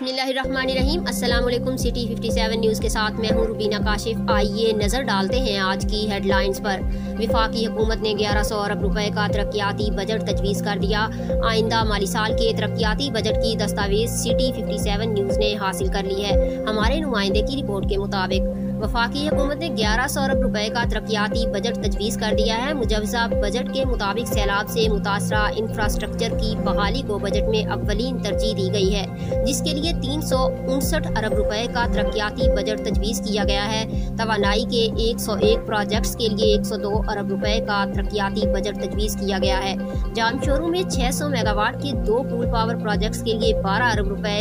बिस्मिल्लाहिर्रहमानिर्रहीम। अस्सलाम वालेकुम। सिटी 57 न्यूज़ के साथ मैं हूँ रुबीना काशिफ। आइए नज़र डालते हैं आज की हेडलाइंस पर। वफाकी हुकूमत ने 1100 अरब रुपए का तरक्याती बजट तजवीज़ कर दिया। आइंदा माली साल के तरक्याती बजट की दस्तावेज सिटी 57 न्यूज़ ने हासिल कर ली है। हमारे नुमाइंदे की रिपोर्ट के मुताबिक वफाकी हुकूमत ने 1100 अरब रुपए का तरक्याती बजट तजवीज़ कर दिया है। मुजवजा बजट के मुताबिक सैलाब से मुतासरा इंफ्रास्ट्रक्चर की बहाली को बजट में अव्वलीन तरजीह दी गई है, जिसके लिए 359 अरब रुपए का तरक्याती बजट तजवीज़ किया गया है। तवानाई के 101 प्रोजेक्ट्स के लिए 102 अरब रुपए का तरक्याती बजट तजवीज़ किया गया है। जामशोरू में 600 मेगावाट के 2 पूल पावर प्रोजेक्ट्स के लिए 12 अरब रुपए,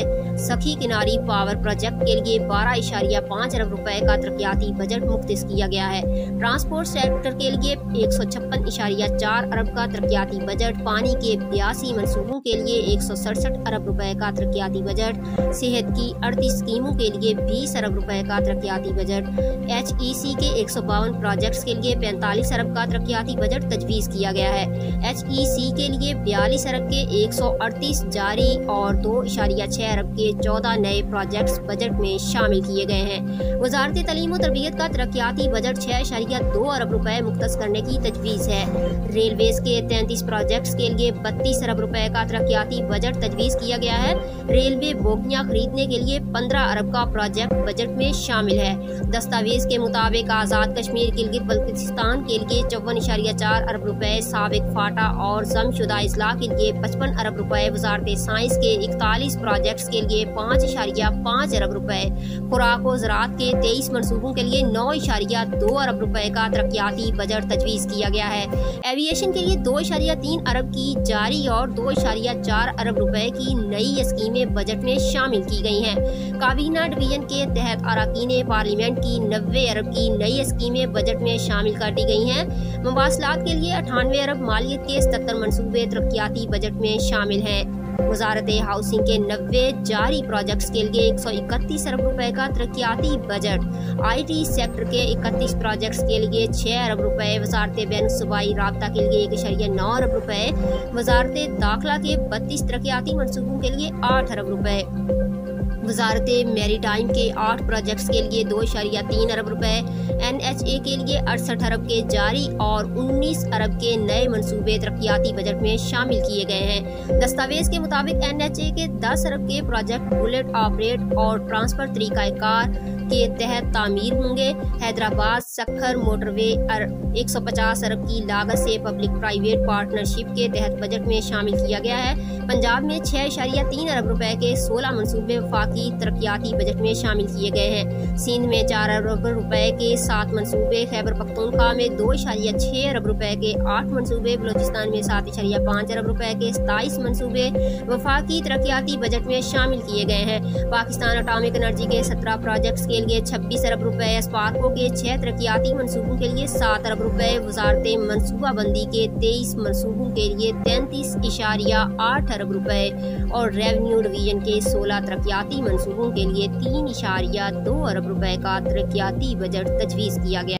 सखी किनारी पावर प्रोजेक्ट के लिए 12.5 अरब रुपए का तरक्याती बजट मुख्तस किया गया है। ट्रांसपोर्ट सेक्टर के लिए 156.4 अरब का तरक्याती बजट, पानी के 82 मंसूबों के लिए 167 अरब रुपए का तरक्याती बजट, सेहत की 38 स्कीमों के लिए 20 अरब रुपए का तरक्याती बजट, HEC के 152 प्रोजेक्ट्स के लिए 45 अरब का तरक्याती बजट तजवीज़ किया गया है। HEC के लिए 42 अरब के 138 जारी और 2.6 अरब के 14 नए प्रोजेक्ट्स बजट में शामिल किए गए हैं। वजारत तालीम और तरबियत का तरक्याती बजट 6.2 अरब रुपए मुख्तस करने की तजवीज़ है। रेलवेज के 33 प्रोजेक्ट्स के लिए 32 अरब रुपए का तरक्याती बजट तजवीज़ किया गया है। रेलवे बोगियां खरीदने के लिए 15 अरब का प्रोजेक्ट बजट में शामिल है। दस्तावेज के मुताबिक आज़ाद कश्मीर गिलगित बल्तिस्तान के लिए 54.4 अरब रुपए, साबिक फाटा और जमशुदा अजला के लिए 55 अरब रुपए, वजारत साइंस के 41 प्रोजेक्ट्स के लिए 5.5 अरब रुपए, खुराक और ज़राअत के 23 मनसूबों के लिए 9.2 अरब रुपए का तरक्याती बजट तजवीज़ किया गया है। एविएशन के लिए 2.3 अरब की जारी और 2.4 अरब रुपए की नई स्कीमें बजट में शामिल की गई हैं। काबीना डिवीजन के तहत अरकान पार्लियामेंट की 90 अरब की नई स्कीमें बजट में शामिल कर दी गई हैं। मवासलात के लिए 98 अरब, मालियत के 77 मनसूबे तरक्याती बजट में शामिल हैं। वजारत हाउसिंग के 90 जारी प्रोजेक्ट्स के लिए 131 अरब रुपए का तरक्याती बजट, IT सेक्टर के 31 प्रोजेक्ट्स के लिए 6 अरब रुपए, वजारत बैन सूबाई राब्ता के लिए 1.9 अरब रुपए, वजारत दाखिला के 32 तरक्याती मनसूबों के लिए 8 अरब रुपए, वजारत मैरीटाइम के 8 प्रोजेक्ट्स के लिए 2.3 अरब रुपए, NHA के लिए 68 अरब के जारी और 19 अरब के नए मंसूबे तरक्याती बजट में शामिल किए गए हैं। दस्तावेज के मुताबिक NHA के 10 अरब के प्रोजेक्ट बुलेट ऑपरेट और ट्रांसफर तरीकाकार के तहत तामीर होंगे। हैदराबाद सक्खर मोटरवे 150 अरब की लागत से पब्लिक प्राइवेट पार्टनरशिप के तहत बजट में शामिल किया गया है। पंजाब में 6.3 अरब रुपए के 16 मनसूबे वफाकी तरक्याती बजट में शामिल किए गए हैं। सिंध में 4 अरब रुपए के 7 मनसूबे, खैबर पख्तूनख्वा में 2.6 अरब रुपए के 8 मनसूबे, बलोचिस्तान में 7.5 अरब रुपए के 27 मनसूबे वफाकी तरक्याती बजट में शामिल किए गए हैं। पाकिस्तान एटॉमिक एनर्जी के 17 प्रोजेक्ट्स के लिए 26 अरब रुपए, स्पार्को के 6 तरक्याती मनसूबों के लिए 7 अरब रुपए, वजारत मनसूबा बंदी के 23 मनसूबों के लिए 33.8 अरब रुपए और रेवेन्यू डिवीजन के 16 तरक्याती मनसूबों के लिए 3.2 अरब रुपए का तरक्याती बजट तजवीज़ किया गया।